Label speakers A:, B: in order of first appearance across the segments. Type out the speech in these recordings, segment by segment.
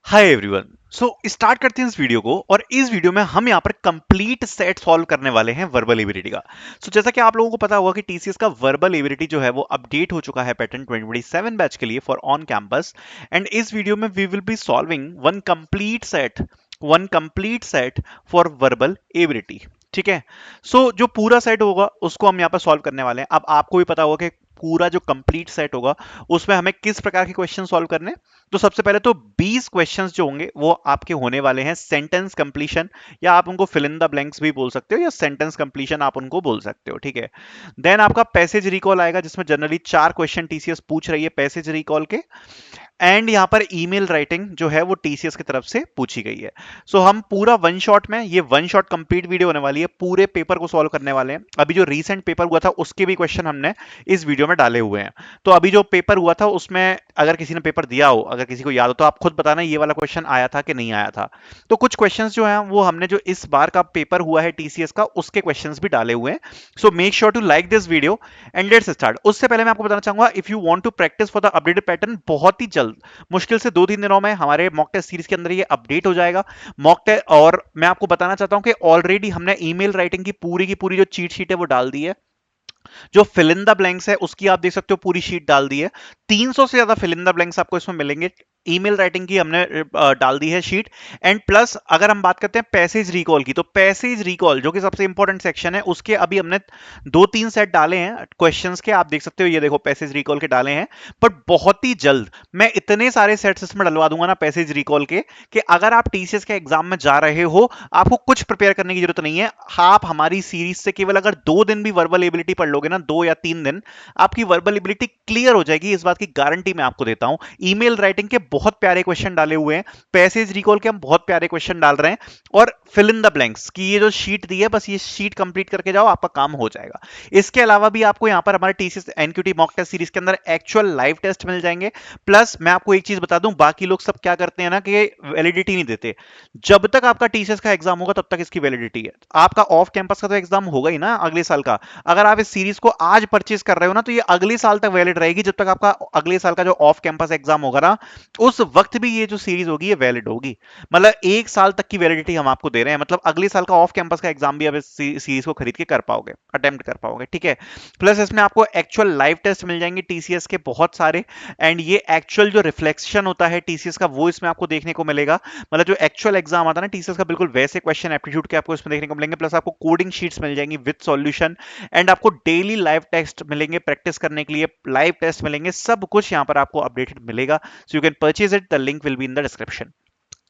A: Hi everyone. So start करते हैं इस वीडियो को। और इस वीडियो में हम यहाँ पर कंप्लीट सेट सॉल्व करने वाले हैं वर्बल एबिलिटी का। जैसा कि आप लोगों को पता होगा कि टीसीएस का वर्बल एबिलिटी जो है वो अपडेट हो चुका है पैटर्न 2027 बैच के लिए फॉर ऑन कैंपस। एंड इस वीडियो में we will be solving one complete set for verbal ability. ठीक है। जो पूरा सेट होगा उसको हम यहाँ पर सॉल्व करने वाले हैं। अब आपको भी पता होगा कि पूरा जो कंप्लीट सेट होगा उसमें हमें किस प्रकार के क्वेश्चन सॉल्व करने हैं। तो सबसे पहले तो 20 क्वेश्चंस जो होंगे वो आपके होने वाले हैं सेंटेंस कंप्लीशन, या आप उनको फिल इन द ब्लैंक्स भी बोल सकते हो, या सेंटेंस कंप्लीशन आप उनको बोल सकते हो। ठीक है। देन आपका पैसेज रिकॉल आएगा, जिसमें जनरली 4 क्वेश्चन टीसीएस पूछ रही है पैसेज रिकॉल के। एंड यहाँ पर ईमेल राइटिंग जो है वो टीसीएस की तरफ से पूछी गई है। हम पूरा वन शॉट में, ये वन शॉट कंप्लीट वीडियो होने वाली है, पूरे पेपर को सॉल्व करने वाले हैं। अभी जो रीसेंट पेपर हुआ था उसके भी क्वेश्चन हमने इस वीडियो में डाले हुए हैं। तो अभी जो पेपर हुआ था उसमें अगर किसी ने पेपर दिया हो, अगर किसी को याद हो, तो आप खुद बताना ये वाला क्वेश्चन आया था कि नहीं आया था। तो कुछ क्वेश्चंस जो हैं वो हमने जो इस बार का पेपर हुआ है टीसीएस का उसके क्वेश्चंस भी डाले हुए हैं। So make sure to like this video and let's start. उससे पहले मैं आपको बताना चाहूंगा, if you want to practice for the updated pattern, बहुत ही जल्द, मुश्किल से 2-3 दिनों में हमारे मॉक टेस्ट सीरीज के अंदर ये अपडेट हो जाएगा मॉक टेस्ट। और मैं आपको बताना चाहता हूं कि ऑलरेडी हमने ईमेल राइटिंग की पूरी जो चीट शीट है वो डाल दी है। जो फिल इन द ब्लैंक्स है उसकी आप देख सकते हो पूरी शीट डाल दी है। 300 से ज्यादा फिल इन द ब्लैंक्स आपको इसमें मिलेंगे। ईमेल राइटिंग की हमने डाल दी है शीट। एंड प्लस अगर हम बात करते हैं पैसेज रिकॉल की, तो पैसेज रिकॉल जो कि सबसे इंपॉर्टेंट सेक्शन है, उसके अभी हमने 2-3 सेट डाले हैं क्वेश्चंस के। आप देख सकते हो, ये देखो पैसेज रिकॉल के डाले हैं। बट बहुत ही जल्द मैं इतने सारे सेट्स इसमें डलवा दूंगा ना पैसेज रिकॉल के, कि अगर आप टीसीएस के एग्जाम में जा रहे हो, आपको कुछ प्रिपेयर करने की जरूरत नहीं है। आप हमारी सीरीज से केवल अगर 2 दिन भी वर्बल एबिलिटी पढ़ लोगे ना, 2 या 3 दिन, आपकी वर्बल एबिलिटी क्लियर हो जाएगी। इस बात की गारंटी मैं आपको देता हूं। ईमेल राइटिंग के बहुत प्यारे क्वेश्चन डाले हुए हैं, पैसेज रिकॉल के हम बहुत प्यारे क्वेश्चन डाल रहे हैं, और फिल इन द ब्लैंक्स की ये जो शीट दी है, बस ये शीट कंप्लीट करके जाओ, आपका काम हो जाएगा। इसके अलावा भी आपको यहां पर हमारे TCS NQT mock test series के अंदर एक्चुअल लाइव टेस्ट मिल जाएंगे। प्लस मैं आपको एक चीज बता दूं, बाकी लोग सब क्या करते हैं ना कि वैलिडिटी नहीं देते। जब तक आपका टीसीएस का एग्जाम होगा तब तक इसकी वैलिडिटी है। आपका ऑफ कैंपस का तो एग्जाम होगा ही ना अगले साल का। अगर आप इस सीरीज को आज परचेज कर रहे हो ना, तो ये अगले साल तक वैलिड रहेगी। जब तक आपका अगले साल का जो ऑफ कैंपस एग्जाम होगा ना, उस वक्त भी ये जो सीरीज होगी ये वैलिड होगी। मतलब 1 साल तक की वैलिडिटी हम आपको दे रहे हैं। मतलब अगले साल का ऑफ कैंपस का एग्जाम भी आप इस सीरीज को खरीद के कर पाओगे, अटेम्प्ट कर पाओगे। ठीक है। प्लस इसमें आपको एक्चुअल लाइव टेस्ट मिल जाएंगे टीसीएस के बहुत सारे। एंड ये एक्चुअल जो रिफ्लेक्शन होता है टीसीएस का, वो इसमें आपको देखने को मिलेगा। मतलब जो एक्चुअल एग्जाम आता है ना टीसीएस का, बिल्कुल वैसे क्वेश्चन एप्टीट्यूड के आपको इसमें देखने को मिलेंगे। प्लस आपको कोडिंग शीट्स मिल जाएंगी विद सॉल्यूशन। एंड आपको डेली लाइव टेस्ट मिलेंगे प्रैक्टिस करने के लिए, लाइव टेस्ट मिलेंगे, सब कुछ यहां पर आपको अपडेटेड मिलेगा। So you can purchase it, the link will be in the description.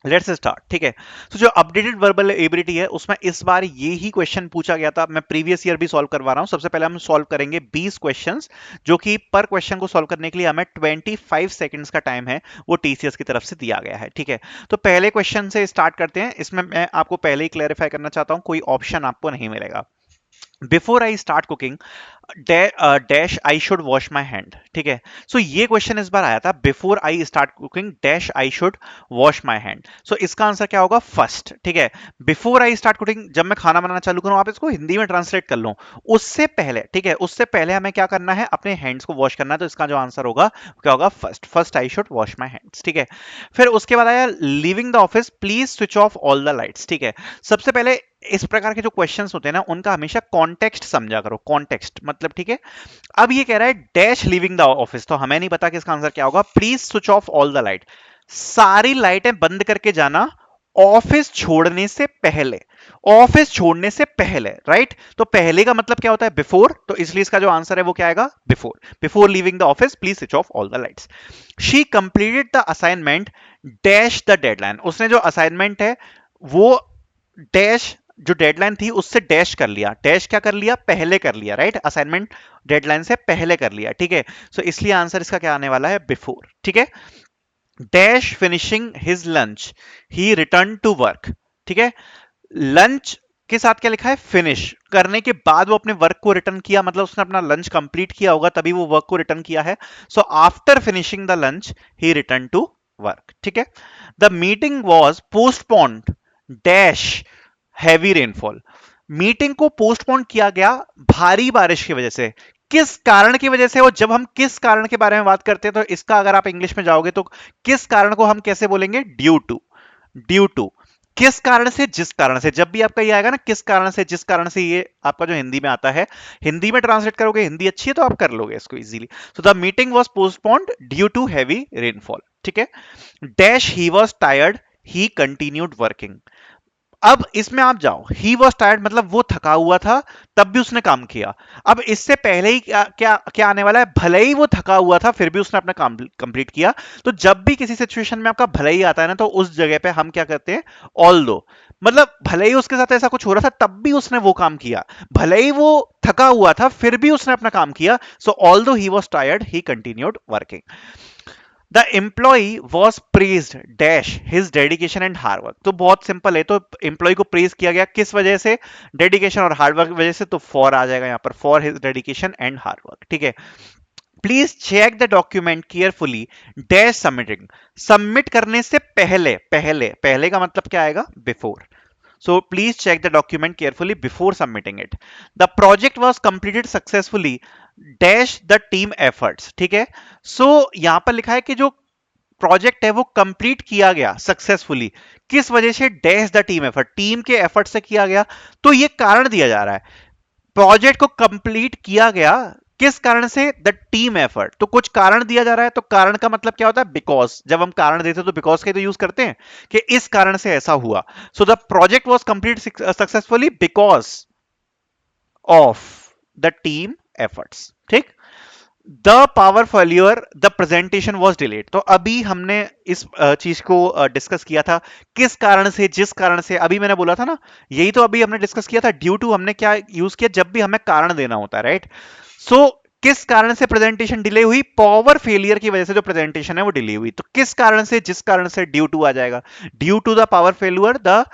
A: Let's start. ठीक है। जो अपडेटेड वर्बल एबिलिटी है उसमें इस बार ये ही क्वेश्चन पूछा गया था। मैं प्रीवियस ईयर भी सॉल्व करवा रहा हूं। सबसे पहले हम सॉल्व करेंगे 20 क्वेश्चंस, जो कि पर क्वेश्चन को सॉल्व करने के लिए हमें 25 सेकंड्स का टाइम है, वो टीसीएस की तरफ से दिया गया है। ठीक है। तो पहले क्वेश्चन से स्टार्ट करते हैं। इसमें मैं आपको पहले ही क्लैरिफाई करना चाहता हूं, कोई ऑप्शन आपको नहीं मिलेगा। Before I start cooking dash I should wash my hand. ठीक है। ये क्वेश्चन इस बार आया था, before I start cooking dash I should wash my hand. इसका आंसर क्या होगा? फर्स्ट। ठीक है। बिफोर आई स्टार्ट कुकिंग, जब मैं खाना बनाना चालू करूं, आप इसको हिंदी में ट्रांसलेट कर लो, उससे पहले, ठीक है, उससे पहले हमें क्या करना है? अपने हैंड्स को वॉश करना है। तो इसका जो आंसर होगा क्या होगा? First. First I should wash my hands. ठीक है। फिर उसके बाद आया living the office please switch off all the lights. ठीक है। सबसे पहले इस प्रकार के जो क्वेश्चंस होते हैं ना, उनका हमेशा कॉन्टेक्स्ट समझा करो। कॉन्टेक्स्ट मतलब, ठीक है। अब ये कह रहा है डैश लिविंग द ऑफिस, तो हमें नहीं पता कि इसका आंसर क्या होगा। Please switch off all the light, सारी लाइटें बंद करके जाना ऑफिस छोड़ने से पहले। ऑफिस छोड़ने से पहले, राइट। तो पहले का मतलब क्या होता है? बिफोर। तो इसलिए इसका जो आंसर है वो क्या आएगा? Before. Before living the office please switch off all the lights. She completed the assignment dash the deadline, उसने जो असाइनमेंट है वो डैश, जो डेडलाइन थी उससे डैश कर लिया। डैश क्या कर लिया? पहले कर लिया, राइट। असाइनमेंट डेडलाइन से पहले कर लिया। ठीक है। इसलिए आंसर इसका क्या आने वाला है? बिफोर। ठीक है। Dash finishing his lunch he return to work. ठीक है। लंच के साथ क्या लिखा है? फिनिश करने के बाद वो अपने वर्क को रिटर्न किया, मतलब उसने अपना लंच कंप्लीट किया होगा तभी वो वर्क को रिटर्न किया है। After finishing the lunch he return to work. ठीक है। The meeting was postponed dash heavy rainfall, meeting को पोस्टपोन किया गया भारी बारिश की वजह से। किस कारण की वजह से वो, जब हम किस कारण के बारे में बात करते हैं तो इसका अगर आप इंग्लिश में जाओगे तो किस कारण को हम कैसे बोलेंगे? Due to. ड्यू टू, किस कारण से, जिस कारण से। जब भी आपका ये आएगा ना किस कारण से, जिस कारण से, ये आपका जो हिंदी में आता है, हिंदी में ट्रांसलेट करोगे, हिंदी अच्छी है तो आप कर लोगे इसको easily. So the meeting was postponed due to heavy rainfall. ठीक है। Dash he was tired, he continued working. अब इसमें आप जाओ, ही वॉज टायर्ड मतलब वो थका हुआ था तब भी उसने काम किया। अब इससे पहले ही क्या क्या क्या आने वाला है? भले ही वो थका हुआ था फिर भी उसने अपना काम कंप्लीट किया। तो जब भी किसी सिचुएशन में आपका भले ही आता है ना, तो उस जगह पे हम क्या करते हैं? ऑल दो। मतलब भले ही उसके साथ ऐसा कुछ हो रहा था तब भी उसने वो काम किया, भले ही वो थका हुआ था फिर भी उसने अपना काम किया। So although he was tired he continued working. The employee was praised dash his dedication and hard work. तो बहुत सिंपल है, तो एम्प्लॉय को प्रेज किया गया किस वजह से? डेडिकेशन और हार्ड वर्क की वजह से। तो फॉर आ जाएगा यहां पर, for his dedication and hard work. ठीक है। Please check the document carefully dash submitting. Submit करने से पहले, पहले पहले का मतलब क्या आएगा? Before. So please check the document carefully before submitting it. The project was completed successfully dash the team efforts. ठीक है। सो यहां पर लिखा है कि जो प्रोजेक्ट है वो कंप्लीट किया गया सक्सेसफुली, किस वजह से? Dash the team effort, team के एफर्ट से किया गया। तो ये कारण दिया जा रहा है, प्रोजेक्ट को कंप्लीट किया गया किस कारण से? The team effort. तो कुछ कारण दिया जा रहा है, तो कारण का मतलब क्या होता है? बिकॉज। जब हम कारण देते हैं तो बिकॉज का तो यूज करते हैं कि इस कारण से ऐसा हुआ। So the project was complete successfully because of the team efforts. ठीक। The power failure, the presentation was delayed. तो अभी हमने इस चीज को डिस्कस किया था, किस कारण से, जिस कारण से। अभी मैंने बोला था ना, यही तो अभी हमने डिस्कस किया था। ड्यू टू हमने क्या यूज किया? जब भी हमें कारण देना होता है, राइट। सो किस कारण से प्रेजेंटेशन डिले हुई? पावर फेलियर की वजह से जो प्रेजेंटेशन है वो डिले हुई। तो किस कारण से, जिस कारण से, ड्यू टू आ जाएगा। Due to the power failure the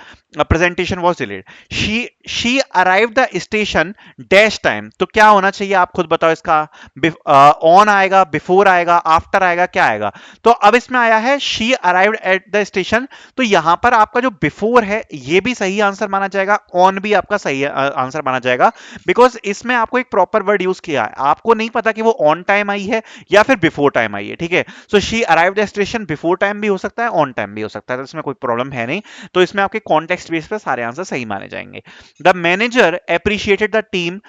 A: presentation was delayed. She arrive the station dash time. तो क्या होना चाहिए आप खुद बताओ इसका? ऑन आएगा, बिफोर आएगा, आफ्टर आएगा, क्या आएगा? तो अब इसमें आया है she arrived at the station. तो यहां पर आपका जो बिफोर है ये भी सही आंसर माना जाएगा, ऑन भी आपका सही आंसर माना जाएगा, बिकॉज इसमें आपको एक प्रॉपर वर्ड यूज किया है। आपको नहीं पता कि वो ऑन टाइम आई है या फिर बिफोर टाइम आई है। ठीक है। So she arrived at station before time भी हो सकता है, ऑन टाइम भी हो सकता है, तो इसमें कोई प्रॉब्लम है नहीं। तो इसमें आपके कॉन्टेक्स्ट बेस पे सारे आंसर सही माने जाएंगे। The manager appreciated the team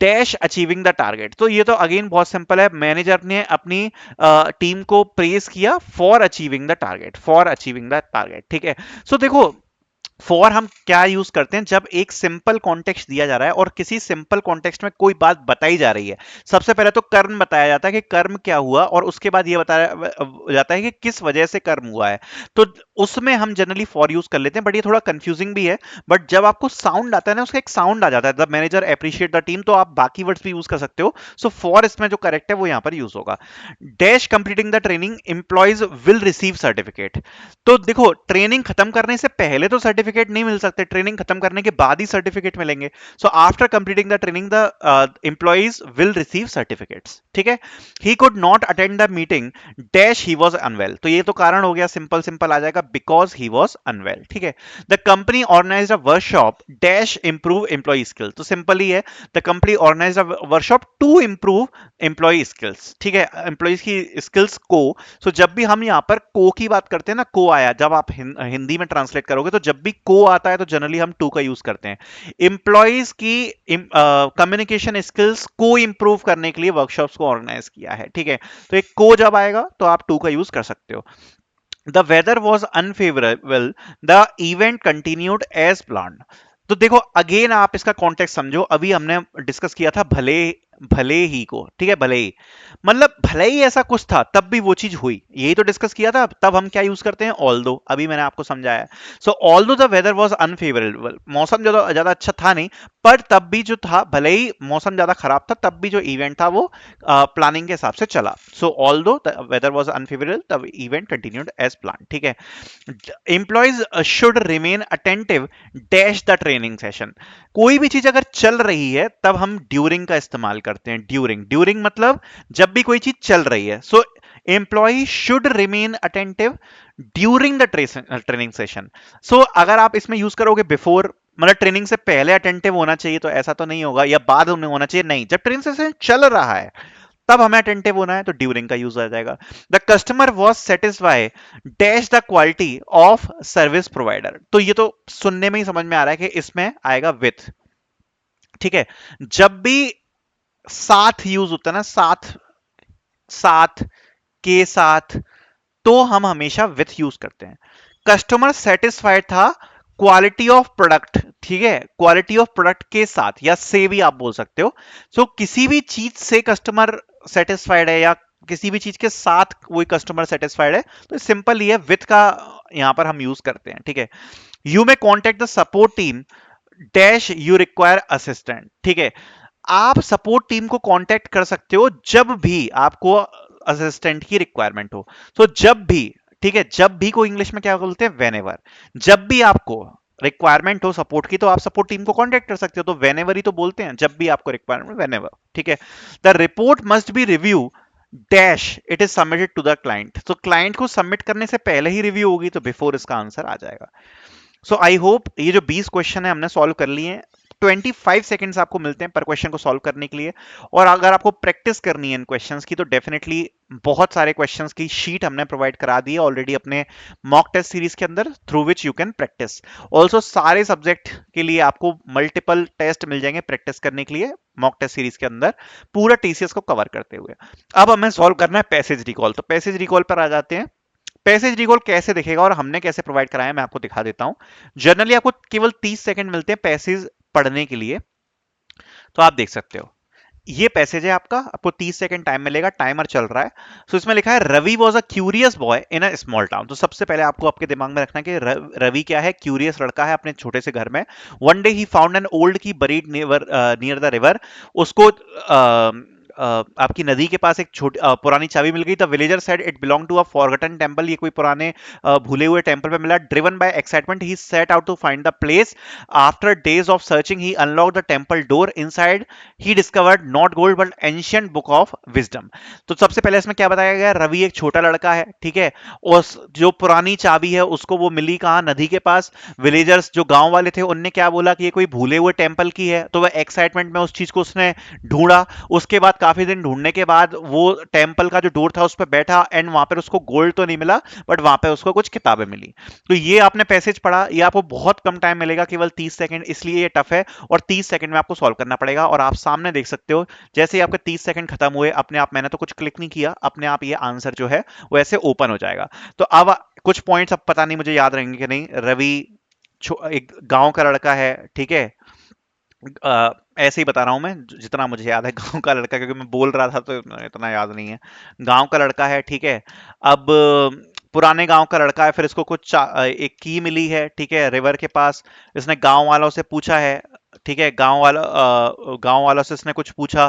A: dash achieving the target. तो ये तो अगेन बहुत सिंपल है, मैनेजर ने अपनी टीम को प्रेज किया for achieving the target, for achieving the target. ठीक है। सो देखो, फॉर हम क्या यूज करते हैं? जब एक सिंपल कॉन्टेक्स्ट दिया जा रहा है और किसी सिंपल कॉन्टेक्स्ट में कोई बात बताई जा रही है, सबसे पहले तो कर्म बताया जाता है कि कर्म क्या हुआ, और उसके बाद ये बताया जाता है कि किस वजह से कर्म हुआ है। तो उसमें हम जनरली फॉर यूज कर लेते हैं, बट ये थोड़ा कंफ्यूजिंग भी है। बट जब आपको साउंड आता है ना, उसका एक साउंड आ जाता है, the manager appreciate the team, तो आप बाकी वर्ड्स भी यूज कर सकते हो। सो फॉर इसमें जो करेक्ट है वो यहां पर यूज होगा। Dash completing the training employees will receive certificate. तो देखो, ट्रेनिंग खत्म करने से पहले तो सर्टिफिकेट नहीं मिल सकते, ट्रेनिंग खत्म करने के बाद ही सर्टिफिकेट मिलेंगे। So after completing the training the employees will receive certificates. ठीक है। He could not attend the meeting dash he was unwell. तो ये तो कारण हो गया, सिंपल सिंपल आ जाएगा, बिकॉज ही वाज अनवेल। ठीक है। The company organised a workshop dash improve employee skill. तो सिंपल ही है, the company organised a workshop to improve employee skills. ठीक है, एम्प्लॉयज की स्किल्स को। सो जब भी हम यहाँ पर को की बात करते हैं ना, को आया, जब आप हिंदी में ट्रांसलेट करोगे तो जब भी को आता है तो जनरली हम टू का यूज करते हैं। एम्प्लॉयज की कम्युनिकेशन स्किल्स को इंप्रूव करने के लिए वर्कशॉप्स को ऑर्गेनाइज किया है। ठीक है। तो एक को जब आएगा तो आप टू का यूज कर सकते हो। The weather was unfavourable, the event continued as plan. तो देखो अगेन आप इसका कॉन्टेक्स्ट समझो, अभी हमने डिस्कस किया था भले, भले ही को। ठीक है, भले ही मतलब भले ही ऐसा कुछ था तब भी वो चीज हुई, यही तो डिस्कस किया था। तब हम क्या यूज करते हैं? ऑल्दो। अभी मैंने आपको समझाया। So although the weather was unfavourable, मौसम ज्यादा ज्यादा अच्छा था नहीं, पर तब भी जो था, भले ही मौसम ज्यादा खराब था, तब भी जो इवेंट था वो प्लानिंग के हिसाब से चला। So although the weather was unfavourable the event continued as plan. ठीक है। Employees should remain attentive dash the training session. कोई भी चीज अगर चल रही है तब हम ड्यूरिंग का इस्तेमाल करते हैं। ड्यूरिंग, ड्यूरिंग मतलब जब भी कोई चीज चल रही है। So employ should remain attentive during the training session. So अगर आप इसमें यूज करोगे बिफोर, मतलब ट्रेनिंग से पहले अटेंटिव होना चाहिए तो ऐसा तो नहीं होगा, या बाद में होना चाहिए, नहीं, जब ट्रेनिंग सेशन चल रहा है तब हमें अटेंटिव होना है, तो ड्यूरिंग का यूज आ जाएगा। The customer was satisfy dash the quality of service provider, तो ये तो सुनने में ही समझ में आ रहा है कि इसमें आएगा विथ। ठीक है, जब भी साथ यूज होता है ना, साथ, साथ, के साथ, तो हम हमेशा विथ यूज करते हैं। कस्टमर सेटिस्फाइड था क्वालिटी ऑफ प्रोडक्ट, ठीक है, क्वालिटी ऑफ प्रोडक्ट के साथ या से भी आप बोल सकते हो। सो किसी भी चीज से कस्टमर सेटिस्फाइड है या किसी भी चीज के साथ कोई कस्टमर सेटिस्फाइड है, तो सिंपल ही है, विथ का यहां पर हम यूज करते हैं। ठीक है, you may contact the support team dash you require assistant. ठीक है, आप सपोर्ट टीम को कांटेक्ट कर सकते हो जब भी आपको असिस्टेंट की रिक्वायरमेंट हो। तो जब भी, ठीक है, जब भी को इंग्लिश में क्या बोलते हैं, वेनेवर, जब भी आपको रिक्वायरमेंट हो सपोर्ट की तो आप सपोर्ट टीम को कांटेक्ट कर सकते हो, तो वेनेवर ही तो बोलते हैं, जब भी आपको रिक्वायरमेंट, वेनेवर। ठीक है, the report must be review dash it is submitted to the client, तो क्लाइंट को सबमिट करने से पहले ही रिव्यू होगी, तो बिफोर इसका आंसर आ जाएगा। सो आई होप ये जो 20 क्वेश्चन है हमने सॉल्व कर लिए हैं। 25 सेकंड्स आपको मिलते हैं पर क्वेश्चन को सॉल्व करने के लिए, और अगर आपको प्रैक्टिस करनी है इन क्वेश्चंस की तो डेफिनेटली बहुत सारे क्वेश्चंस की शीट हमने प्रोवाइड करा दी है ऑलरेडी अपने मॉक टेस्ट सीरीज के अंदर, through which you can practice. Also सारे सब्जेक्ट के लिए आपको मल्टीपल टेस्ट मिल जाएंगे प्रैक्टिस करने के लिए मॉक टेस्ट सीरीज के अंदर, पूरा टीसीएस को कवर करते हुए। अब हमें सॉल्व करना है पैसेज रिकॉल, तो पैसेज रिकॉल पर आ जाते हैं। पैसेज रिकॉल कैसे दिखेगा और हमने कैसे प्रोवाइड कराया मैं आपको दिखा देता हूं। जनरली आपको केवल 30 सेकंड मिलते हैं पैसेज पढ़ने के लिए, तो आप देख सकते हो ये पैसेज है आपका, आपको 30 सेकंड टाइम मिलेगा, टाइमर चल रहा है। सो इसमें लिखा है Ravi was a curious boy in a small town, तो सबसे पहले आपको आपके दिमाग में रखना है कि रवि क्या है, क्यूरियस लड़का है अपने छोटे से घर में। One day he found an old की बरीड नियर द रिवर, उसको आपकी नदी के पास एक छोटी पुरानी चाबी मिल गई। The villager said it belong to a forgotten temple, ये कोई पुराने भूले हुए टेंपल पे मिला। Driven by excitement he set out to find the place, after days of searching he unlock the temple door, inside he discovered not gold but ancient book of wisdom. तो सबसे पहले इसमें क्या बताया गया, रवि एक छोटा लड़का है, ठीक है, और जो पुरानी चाबी है उसको वो मिली कहाँ, नदी के पास। विलेजर्स जो गांव वाले थे उनने क्या बोला कि ये कोई भूले हुए टेंपल की है, तो वह एक्साइटमेंट में उस चीज को उसने ढूंढा। उसके बाद काफी दिन ढूंढने के बाद वो टेंपल का जो डोर था उस पर बैठा, एंड वहां पर उसको गोल्ड तो नहीं मिला बट वहां पे उसको कुछ किताबें मिली। तो ये आपने पैसेज पढ़ा, ये आपको बहुत कम टाइम मिलेगा, केवल 30 सेकंड, इसलिए ये टफ है, और 30 सेकंड में आपको सॉल्व करना पड़ेगा। और आप सामने देख सकते हो जैसे ही आपके 30 सेकंड खत्म हुए, अपने आप, मैंने तो कुछ क्लिक नहीं किया, अपने आप ये आंसर जो है वो ऐसे ओपन हो जाएगा। तो अब कुछ पॉइंट्स अब पता नहीं मुझे याद रहेंगे कि नहीं। रवि एक गांव का लड़का है, ठीक है, ऐसे ही बता रहा हूं मैं जितना मुझे याद है, गांव का लड़का, क्योंकि मैं बोल रहा था तो इतना याद नहीं है। गांव का लड़का है, ठीक है। अब पुराने गांव का लड़का है, फिर इसको एक की मिली है, ठीक है, रिवर के पास। इसने गांव वालों से पूछा है, ठीक है, गांव वालों से इसने कुछ पूछा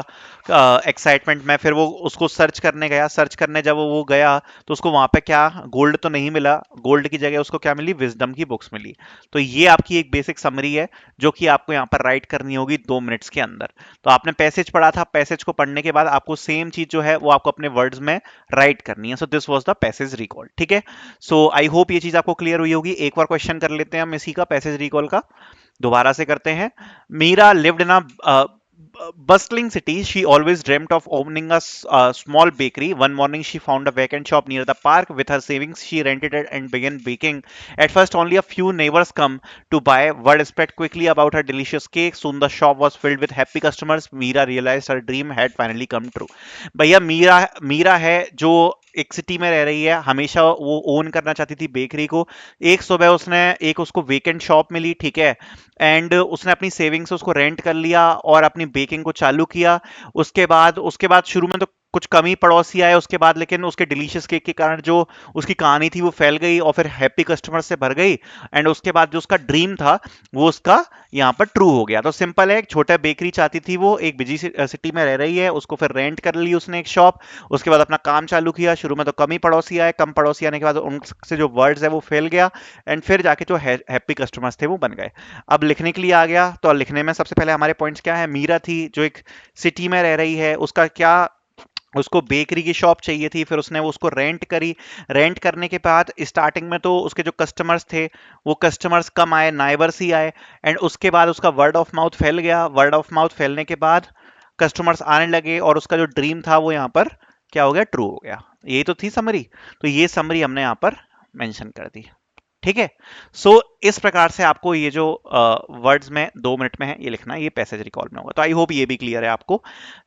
A: एक्साइटमेंट में, फिर वो उसको सर्च करने गया। सर्च करने जब वो गया तो उसको वहां पे क्या, गोल्ड तो नहीं मिला, गोल्ड की जगह उसको क्या मिली, विजडम की बुक्स मिली। तो ये आपकी एक बेसिक समरी है जो कि आपको यहाँ पर राइट करनी होगी 2 मिनट्स के अंदर। तो आपने पैसेज पढ़ा था, पैसेज को पढ़ने के बाद आपको सेम चीज जो है वो आपको अपने वर्ड्स में राइट करनी है। सो this was the passage recall, ठीक है। सो आई होप ये चीज आपको क्लियर हुई होगी। एक बार क्वेश्चन कर लेते हैं हम इसी का, पैसेज रिकॉल का दोबारा से करते हैं। Meera lived in a bustling city. She always dreamt of opening a small bakery. One morning, she found a vacant shop near the park. With her savings, she rented it and began baking. At first, only a few neighbors come to buy. Word spread quickly about her delicious cake. Soon, the shop was filled with happy customers. Meera realized her dream had finally come true. भैया मीरा मीरा है जो एक city में रह रही है, हमेशा वो ओन करना चाहती थी बेकरी को। एक सुबह उसने एक उसको वेकेंट शॉप मिली, ठीक है, एंड उसने अपनी सेविंग से उसको रेंट कर लिया और अपनी बेकिंग को चालू किया। उसके बाद शुरू में तो कुछ कम ही पड़ोसी आए उसके बाद, लेकिन उसके डिलीशियस केक के कारण जो उसकी कहानी थी वो फैल गई और फिर हैप्पी कस्टमर से भर गई। एंड उसके बाद जो उसका ड्रीम था वो उसका यहाँ पर ट्रू हो गया। तो सिंपल है, एक छोटा बेकरी चाहती थी वो, एक बिजी सिटी में रह रही है, उसको फिर रेंट कर ली उसने एक शॉप। उसके बाद अपना काम चालू किया। शुरू में तो कम ही पड़ोसी आए, कम पड़ोसी आने के बाद उनसे जो वर्ड्स है वो फैल गया, एंड फिर जाके जो हैप्पी कस्टमर्स थे वो बन गए। अब लिखने के लिए आ गया, तो लिखने में सबसे पहले हमारे पॉइंट्स क्या है, मीरा थी जो एक सिटी में रह रही है, उसका क्या उसको बेकरी की शॉप चाहिए थी, फिर उसने वो उसको रेंट करी। रेंट करने के बाद स्टार्टिंग में तो उसके जो कस्टमर्स थे वो कस्टमर्स कम आए, नाइबर्स ही आए। एंड उसके बाद उसका वर्ड ऑफ माउथ फैल गया। वर्ड ऑफ माउथ फैलने के बाद कस्टमर्स आने लगे और उसका जो ड्रीम था वो यहाँ पर क्या हो गया, ट्रू हो गया। यही तो थी समरी। तो ये समरी हमने यहाँ पर मेंशन कर दी। ठीक है। सो इस प्रकार से आपको ये जो वर्ड्स में 2 मिनट में है ये लिखना है, ये पैसेज रिकॉल में होगा। तो आई होप ये भी क्लियर है आपको।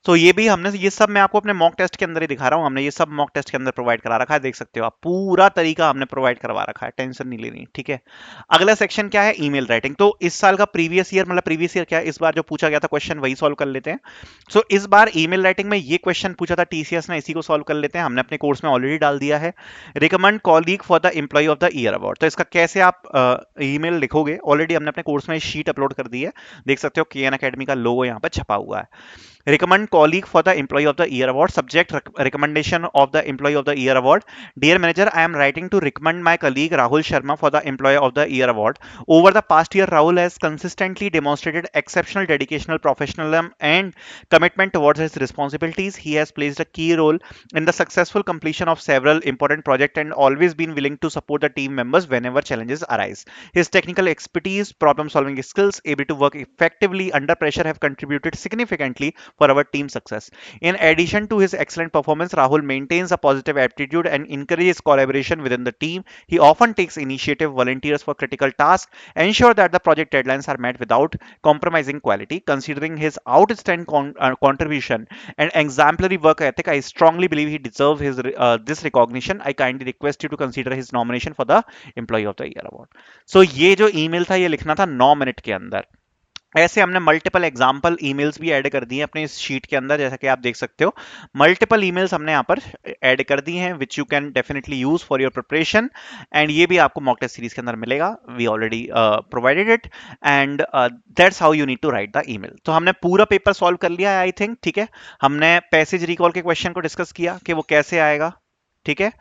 A: तो ये भी हमने, ये सब मैं आपको अपने मॉक टेस्ट के अंदर ही दिखा रहा हूँ। हमने ये सब मॉक टेस्ट के अंदर प्रोवाइड करा रखा है, देख सकते हो आप, पूरा तरीका हमने प्रोवाइड करवा रखा है, टेंशन नहीं लेनी। ठीक है। अगला सेक्शन क्या है, ईमेल राइटिंग। तो इस साल का प्रीवियस ईयर, मतलब प्रीवियस ईयर क्या, इस बार जो पूछा गया था क्वेश्चन वही सॉल्व कर लेते हैं। सो इस बार ईमेल राइटिंग में ये क्वेश्चन पूछा था टीसीएस ने, इसी को सॉल्व कर लेते हैं। हमने अपने कोर्स में ऑलरेडी डाल दिया है। Recommend colleague for the employee of the year award. तो इसका कैसे आप ईमेल लिखोगे, ऑलरेडी हमने अपने कोर्स में शीट अपलोड कर दी है, देख सकते हो केएन अकेडमी का लोगो यहाँ पर छपा हुआ है। Recommend colleague for the Employee of the Year award. Subject recommendation of the Employee of the Year award. Dear manager, I am writing to recommend my colleague Rahul Sharma for the Employee of the Year award. Over the past year, Rahul has consistently demonstrated exceptional dedication, professionalism, and commitment towards his responsibilities. He has played a key role in the successful completion of several important projects and always been willing to support the team members whenever challenges arise. His technical expertise, problem solving skills, ability to work effectively under pressure have contributed significantly for our team success. In addition to his excellent performance, Rahul maintains a positive attitude and encourages collaboration within the team. He often takes initiative, volunteers for critical tasks, ensure that the project deadlines are met without compromising quality. Considering his outstanding contribution and exemplary work ethic, I strongly believe he deserves this recognition. I kindly request you to consider his nomination for the Employee of the Year award. So ये जो email था ये लिखना था 9 minute के अंदर। ऐसे हमने मल्टीपल एग्जाम्पल ईमेल्स भी ऐड कर दिए अपने इस शीट के अंदर, जैसा कि आप देख सकते हो। मल्टीपल ईमेल्स हमने यहाँ पर ऐड कर दी हैं which you can definitely use for your preparation. And ये भी आपको मॉक टेस्ट सीरीज के अंदर मिलेगा, we already provided it. And that's how you need to write the email. तो हमने पूरा पेपर सॉल्व कर लिया है आई थिंक। ठीक है। हमने पैसेज रिकॉल के क्वेश्चन को डिस्कस किया कि वो कैसे आएगा। ठीक है।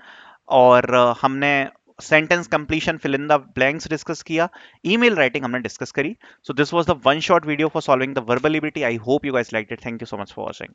A: और हमने sentence completion, fill in the blanks discuss किया। ईमेल राइटिंग हमने डिस्कस करी। So this was the one shot video for solving the verbal ability. I hope you guys liked it. Thank you so much for watching.